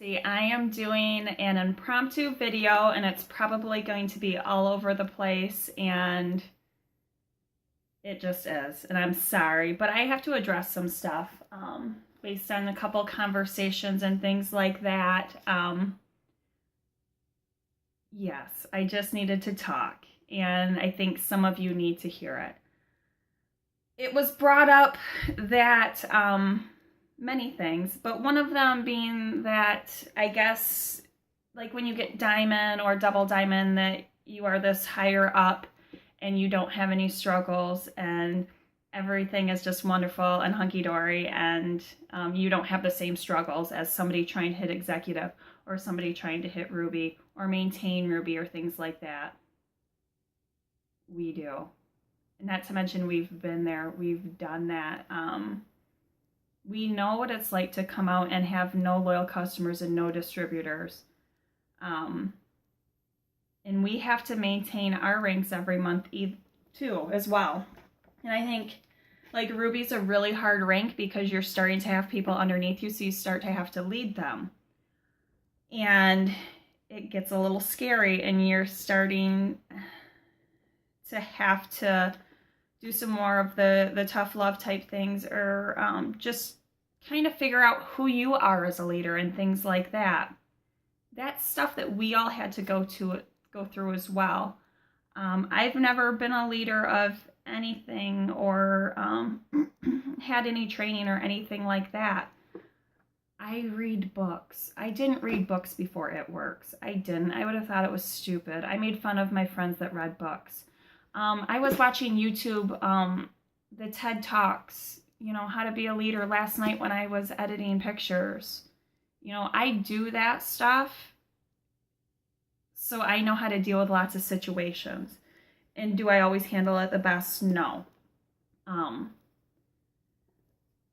See, I am doing an impromptu video and it's probably going to be all over the place and it just is. And I'm sorry, but I have to address some stuff based on a couple conversations and things like that. Yes, I just needed to talk and I think some of you need to hear it. It was brought up that many things, but one of them being that I guess like when you get diamond or double diamond that you are this higher up and you don't have any struggles and everything is just wonderful and hunky-dory and you don't have the same struggles as somebody trying to hit executive or somebody trying to hit ruby or maintain ruby or things like that. We do. Not to mention we've been there, we've done that. We know what it's like to come out and have no loyal customers and no distributors. And we have to maintain our ranks every month too as well. And I think like Ruby's a really hard rank because you're starting to have people underneath you, so you start to have to lead them. And it gets a little scary and you're starting to have to do some more of the tough love type things or just kind of figure out who you are as a leader and things like that. That's stuff that we all had to go through as well. I've never been a leader of anything or had any training or anything like that. I read books. I didn't read books before It Works. I didn't. I would have thought it was stupid. I made fun of my friends that read books. I was watching YouTube, the TED Talks, how to be a leader last night when I was editing pictures. I do that stuff, so I know how to deal with lots of situations. And do I always handle it the best? No.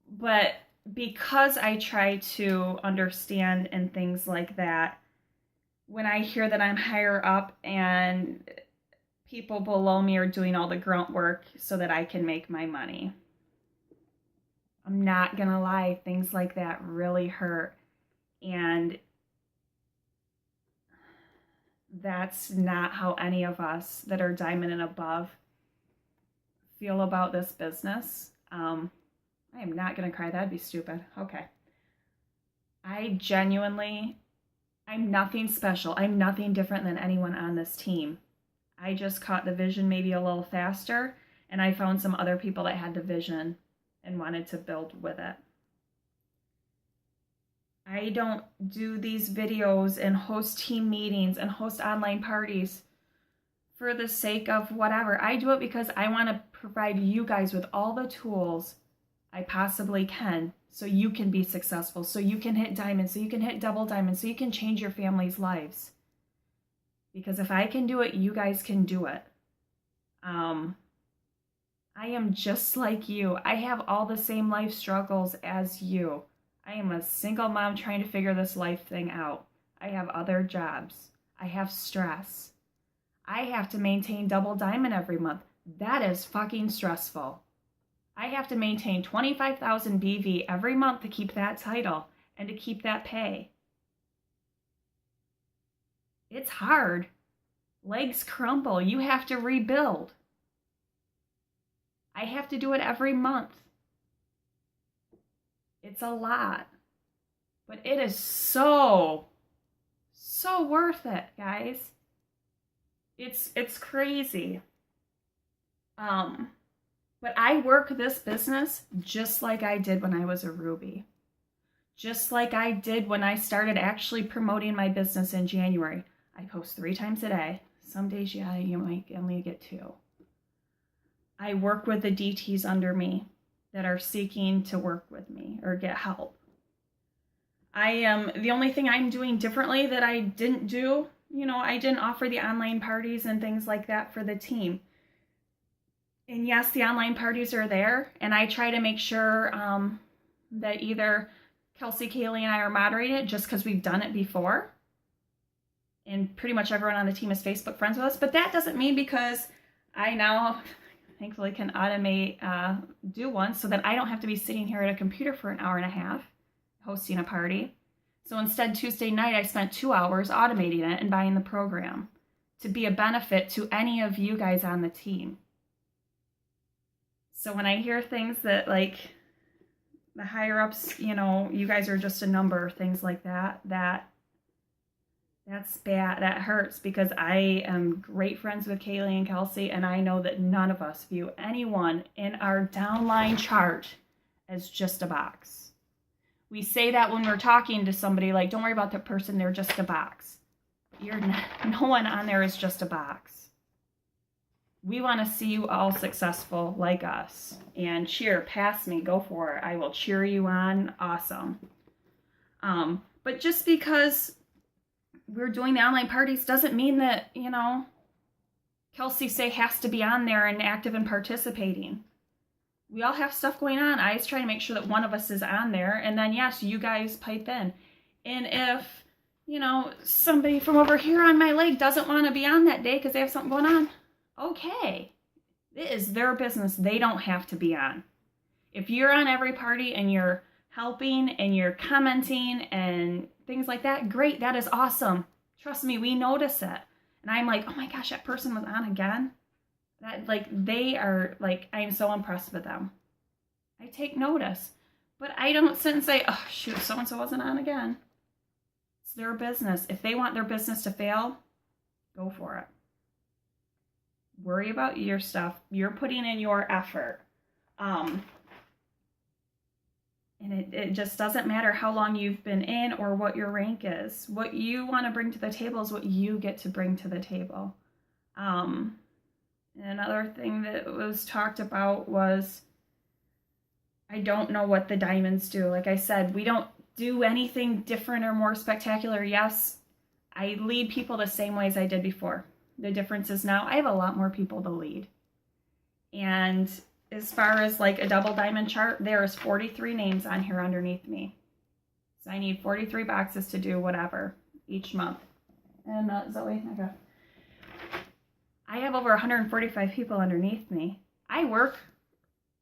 But because I try to understand and things like that, when I hear that I'm higher up and people below me are doing all the grunt work so that I can make my money, I'm not gonna lie, things like that really hurt. And that's not how any of us that are diamond and above feel about this business. I am not gonna cry, that'd be stupid. Okay. I'm nothing special. I'm nothing different than anyone on this team. I just caught the vision maybe a little faster, and I found some other people that had the vision and wanted to build with it. I don't do these videos and host team meetings and host online parties for the sake of whatever. I do it because I want to provide you guys with all the tools I possibly can so you can be successful, so you can hit diamond, so you can hit double diamond, so you can change your family's lives. Because if I can do it, you guys can do it. I am just like you. I have all the same life struggles as you. I am a single mom trying to figure this life thing out. I have other jobs. I have stress. I have to maintain double diamond every month. That is fucking stressful. I have to maintain 25,000 BV every month to keep that title and to keep that pay. It's hard. Legs crumble. You have to rebuild. I have to do it every month. It's a lot. But it is so worth it, guys. It's crazy. But I work this business just like I did when I was a Ruby. Just like I did when I started actually promoting my business in January. I post 3 times a day. Some days, yeah, you might only get 2. I work with the DTs under me that are seeking to work with me or get help. The only thing I'm doing differently that I didn't do, I didn't offer the online parties and things like that for the team. And yes, the online parties are there, and I try to make sure that either Kelsey, Kaylee, and I are moderating it just because we've done it before. And pretty much everyone on the team is Facebook friends with us. But that doesn't mean because I now, thankfully, can automate, do one so that I don't have to be sitting here at a computer for an hour and a half hosting a party. So instead, Tuesday night, I spent 2 hours automating it and buying the program to be a benefit to any of you guys on the team. So when I hear things that, like, the higher ups, you know, you guys are just a number, things like that, that's bad. That hurts, because I am great friends with Kaylee and Kelsey, and I know that none of us view anyone in our downline chart as just a box. We say that when we're talking to somebody, like, don't worry about that person, they're just a box. You're not, no one on there is just a box. We want to see you all successful like us. And cheer, pass me, go for it. I will cheer you on. Awesome. But just because we're doing the online parties doesn't mean that, you know, Kelsey Say has to be on there and active and participating. We all have stuff going on. I was trying to make sure that one of us is on there, and then yes, you guys pipe in. And if, you know, somebody from over here on my leg doesn't want to be on that day because they have something going on, okay. It is their business. They don't have to be on. If you're on every party and you're helping and you're commenting and things like that, great, that is awesome. Trust me, we notice it. And I'm like, oh my gosh, that person was on again. That, like, they are, like, I'm so impressed with them. I take notice. But I don't sit and say, oh shoot, so-and-so wasn't on again. It's their business. If they want their business to fail, go for it. Worry about your stuff. You're putting in your effort. And it just doesn't matter how long you've been in or what your rank is. What you want to bring to the table is what you get to bring to the table. Another thing that was talked about was, I don't know what the diamonds do. Like I said, we don't do anything different or more spectacular. Yes, I lead people the same way as I did before. The difference is now I have a lot more people to lead. And as far as like a double diamond chart, there is 43 names on here underneath me. So I need 43 boxes to do whatever each month. And Zoe, okay. I have over 145 people underneath me. I work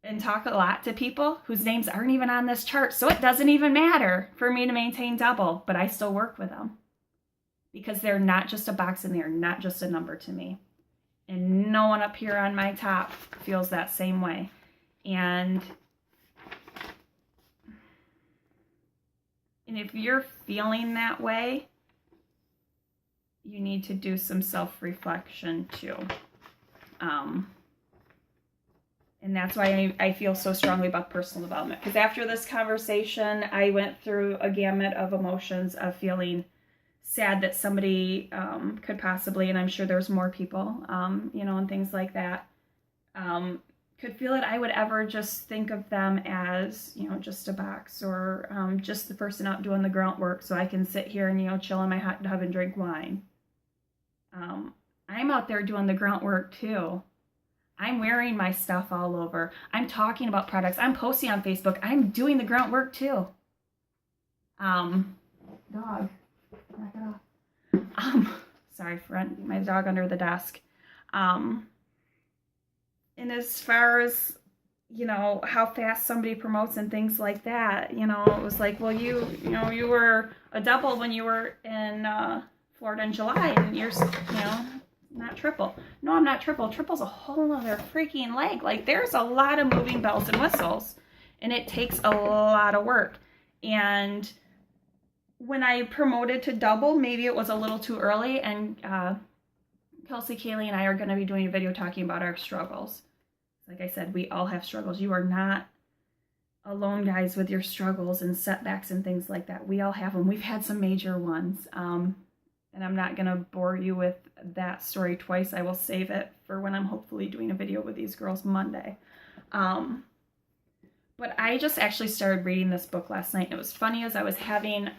and talk a lot to people whose names aren't even on this chart. So it doesn't even matter for me to maintain double, but I still work with them because they're not just a box and they're not just a number to me. And no one up here on my top feels that same way. And if you're feeling that way, you need to do some self-reflection too. And that's why I feel so strongly about personal development. Because after this conversation, I went through a gamut of emotions of feeling sad that somebody could possibly, and I'm sure there's more people, you know, and things like that, could feel that I would ever just think of them as, you know, just a box or just the person out doing the grunt work so I can sit here and, you know, chill in my hot tub and drink wine. I'm out there doing the grunt work too. I'm wearing my stuff all over. I'm talking about products. I'm posting on Facebook. I'm doing the grunt work too. Dog. Knock it off. Sorry, friend, my dog under the desk. And as far as, you know, how fast somebody promotes and things like that, you know, it was like, well, you know, you were a double when you were in Florida in July, and you're, you know, not triple. No, I'm not triple. Triple's a whole other freaking leg. Like, there's a lot of moving bells and whistles, and it takes a lot of work. And when I promoted to double, maybe it was a little too early, and Kelsey, Kaylee, and I are going to be doing a video talking about our struggles. Like I said, we all have struggles. You are not alone, guys, with your struggles and setbacks and things like that. We all have them. We've had some major ones. And I'm not going to bore you with that story twice. I will save it for when I'm hopefully doing a video with these girls Monday. But I just actually started reading this book last night. It was funny as I was having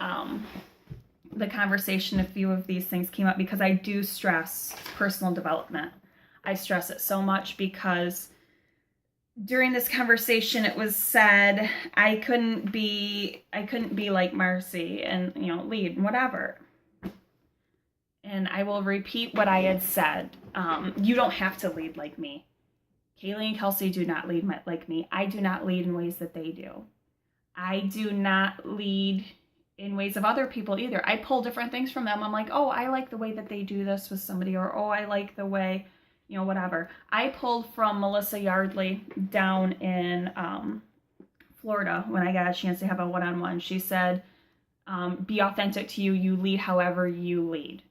the conversation, a few of these things came up because I do stress personal development. I stress it so much because during this conversation it was said I couldn't be like Marcy and, you know, lead whatever. And I will repeat what I had said. You don't have to lead like me. Kaylee and Kelsey do not lead like me. I do not lead in ways that they do. I do not lead in ways of other people either. I pull different things from them. I'm like, oh, I like the way that they do this with somebody, or oh, I like the way, whatever. I pulled from Melissa Yardley down in Florida when I got a chance to have a one-on-one. She said, be authentic to you. You lead however you lead.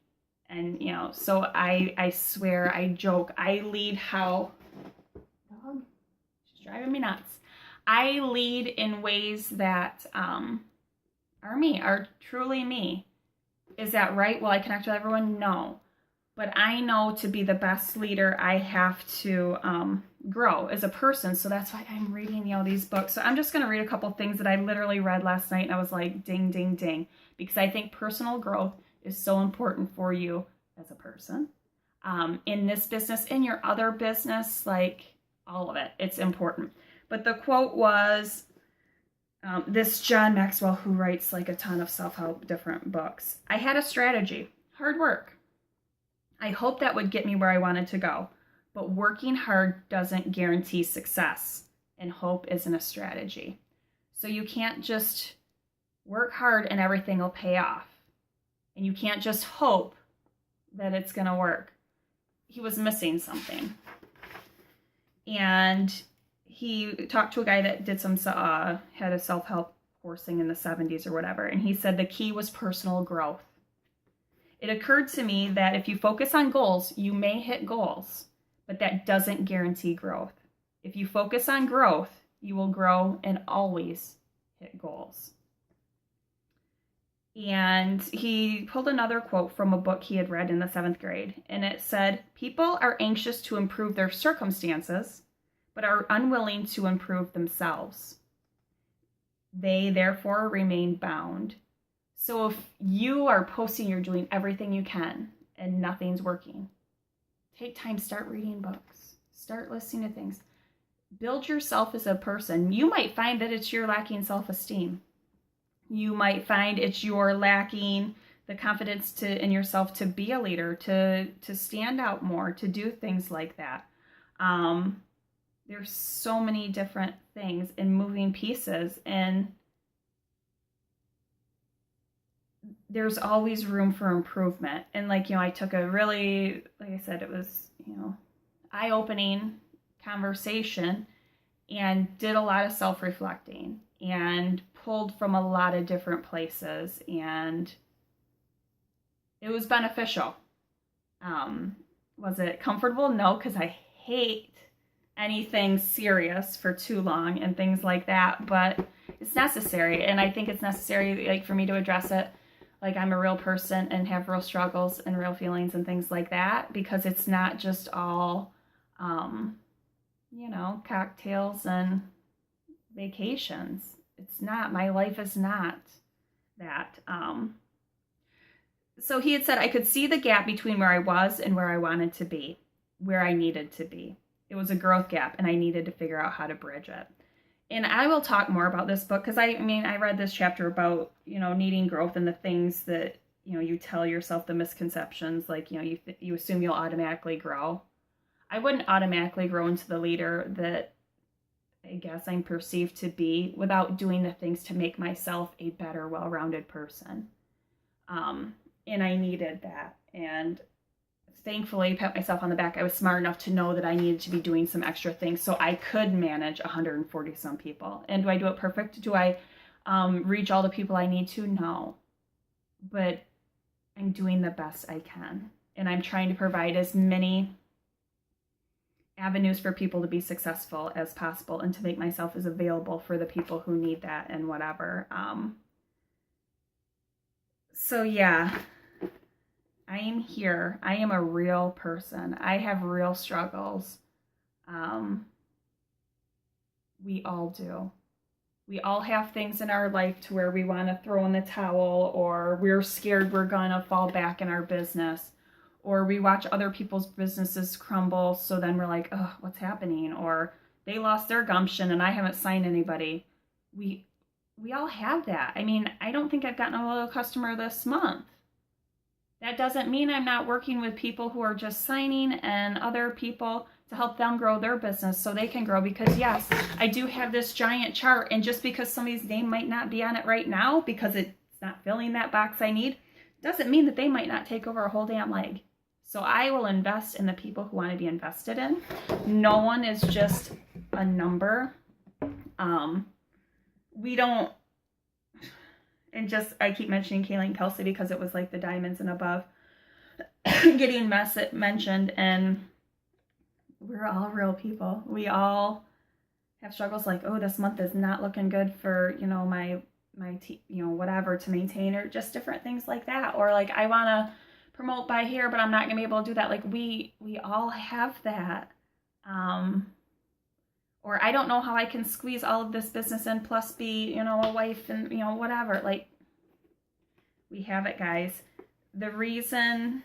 And, so I swear, I joke, I lead how, dog, she's driving me nuts. I lead in ways that are me, are truly me. Is that right? Will I connect with everyone? No. But I know to be the best leader, I have to grow as a person. So that's why I'm reading, these books. So I'm just going to read a couple things that I literally read last night. And I was like, ding, ding, ding. Because I think personal growth is so important for you as a person. In this business, in your other business, like all of it, it's important. But the quote was, this John Maxwell, who writes like a ton of self-help different books. I had a strategy, hard work. I hoped that would get me where I wanted to go, but working hard doesn't guarantee success, and hope isn't a strategy. So you can't just work hard and everything will pay off. And you can't just hope that it's going to work. He was missing something. And he talked to a guy that did some, had a self-help coursing in the 70s or whatever. And he said the key was personal growth. It occurred to me that if you focus on goals, you may hit goals, but that doesn't guarantee growth. If you focus on growth, you will grow and always hit goals. And he pulled another quote from a book he had read in the 7th grade. And it said, people are anxious to improve their circumstances, but are unwilling to improve themselves. They therefore remain bound. So if you are posting you're doing everything you can and nothing's working, take time, start reading books, start listening to things. Build yourself as a person. You might find that it's you're lacking self-esteem. You might find it's you're lacking the confidence in yourself to be a leader, to stand out more, to do things like that. There's so many different things in moving pieces, and there's always room for improvement. And I took a really, like I said, it was, eye-opening conversation and did a lot of self-reflecting and pulled from a lot of different places, and it was beneficial. Was it comfortable? No, because I hate anything serious for too long and things like that, but it's necessary. And I think it's necessary for me to address it like I'm a real person and have real struggles and real feelings and things like that, because it's not just all cocktails and vacations. It's not. My life is not that. So he had said, I could see the gap between where I was and where I wanted to be, where I needed to be. It was a growth gap, and I needed to figure out how to bridge it. And I will talk more about this book, because I read this chapter about, needing growth and the things that, you tell yourself, the misconceptions, you assume you'll automatically grow. I wouldn't automatically grow into the leader that I guess I'm perceived to be without doing the things to make myself a better, well-rounded person. And I needed that. And thankfully, pat myself on the back, I was smart enough to know that I needed to be doing some extra things so I could manage 140 some people. And do I do it perfect? Do I reach all the people I need to? No. But I'm doing the best I can. And I'm trying to provide as many avenues for people to be successful as possible, and to make myself as available for the people who need that and whatever. So yeah, I am here. I am a real person. I have real struggles. We all do. We all have things in our life to where we want to throw in the towel, or we're scared we're going to fall back in our business, or we watch other people's businesses crumble, so then we're like, oh, what's happening? Or they lost their gumption and I haven't signed anybody. We all have that. I don't think I've gotten a loyal customer this month. That doesn't mean I'm not working with people who are just signing and other people to help them grow their business so they can grow. Because yes, I do have this giant chart, and just because somebody's name might not be on it right now because it's not filling that box I need, doesn't mean that they might not take over a whole damn leg. So I will invest in the people who want to be invested in. No one is just a number. We don't, and just, I keep mentioning Kayleen Kelsey because it was like the diamonds and above getting mentioned, and we're all real people. We all have struggles like, oh, this month is not looking good for, you know, my whatever to maintain, or just different things like that. Or like, I want to promote by here, but I'm not gonna be able to do that. Like we all have that. Or I don't know how I can squeeze all of this business in plus be, you know, a wife and, you know, whatever. Like, we have it, guys. The reason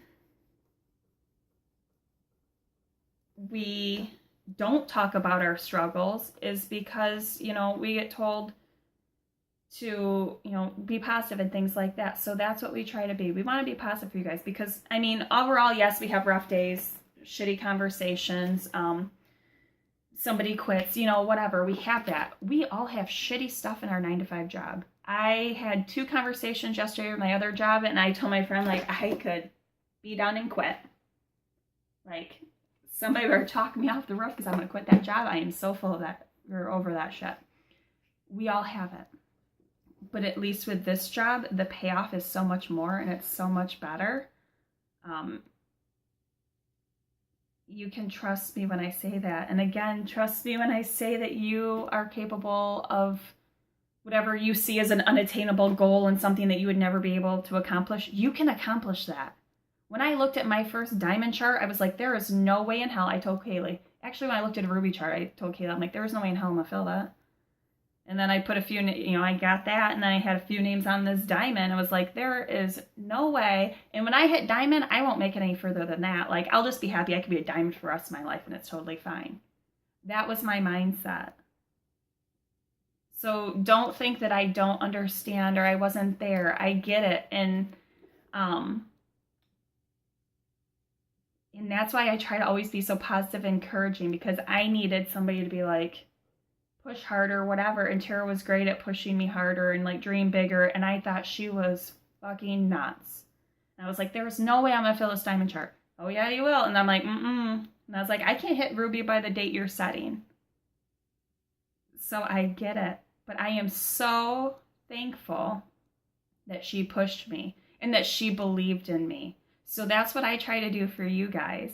we don't talk about our struggles is because, you know, we get told to, you know, be positive and things like that. So that's what we try to be. We want to be positive for you guys because, I mean, overall, yes, we have rough days, shitty conversations, somebody quits, you know, whatever. We have that. We all have shitty stuff in our 9-to-5 job. I had 2 conversations yesterday with my other job, and I told my friend, like, I could be done and quit. Like, somebody better talk me off the roof because I'm going to quit that job. I am so full of that, or over that shit. We all have it. But at least with this job, the payoff is so much more, and it's so much better. You can trust me when I say that. And again, trust me when I say that you are capable of whatever you see as an unattainable goal and something that you would never be able to accomplish. You can accomplish that. When I looked at my first diamond chart, I was like, there is no way in hell. I told Kaylee. Actually, when I looked at a ruby chart, I told Kaylee, I'm like, there is no way in hell I'm going to fill that. And then I put a few, you know, I got that, and then I had a few names on this diamond. I was like, there is no way. And when I hit diamond, I won't make it any further than that. Like, I'll just be happy I could be a diamond for the rest of my life, and it's totally fine. That was my mindset. So don't think that I don't understand or I wasn't there. I get it. And that's why I try to always be so positive and encouraging, because I needed somebody to be like, push harder, whatever. And Tara was great at pushing me harder and like dream bigger. And I thought she was fucking nuts. And I was like, there's no way I'm gonna fill this diamond chart. Oh yeah, you will. And I'm like, And I was like, I can't hit ruby by the date you're setting. So I get it. But I am so thankful that she pushed me and that she believed in me. So that's what I try to do for you guys.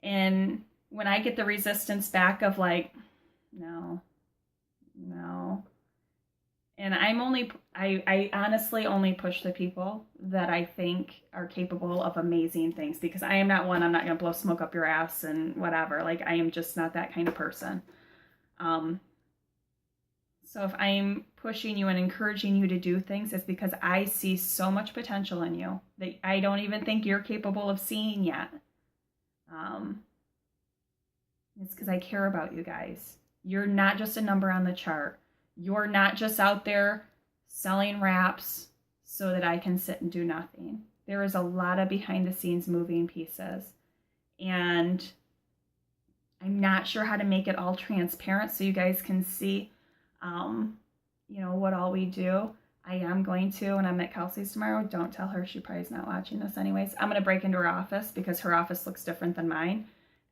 And when I get the resistance back of like, no. And I honestly only push the people that I think are capable of amazing things, because I am not one, I'm not going to blow smoke up your ass and whatever. Like, I am just not that kind of person. So if I'm pushing you and encouraging you to do things, it's because I see so much potential in you that I don't even think you're capable of seeing yet. It's because I care about you guys. You're not just a number on the chart. You're not just out there selling wraps so that I can sit and do nothing. There is a lot of behind the scenes moving pieces. And I'm not sure how to make it all transparent so you guys can see, you know, what all we do. I am going to, when I'm at Kelsey's tomorrow, don't tell her, she probably is not watching this anyways. I'm going to break into her office because her office looks different than mine,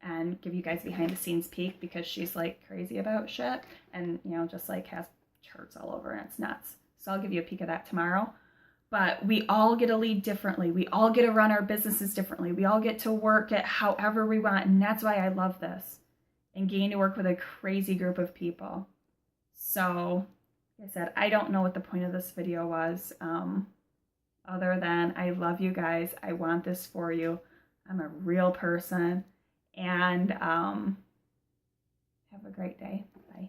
and give you guys behind the scenes peek, because she's like crazy about shit and, you know, just like has charts all over, and it's nuts. So I'll give you a peek of that tomorrow. But we all get to lead differently. We all get to run our businesses differently. We all get to work at however we want. And that's why I love this and getting to work with a crazy group of people. So like I said, I don't know what the point of this video was, other than I love you guys. I want this for you. I'm a real person. And have a great day. Bye.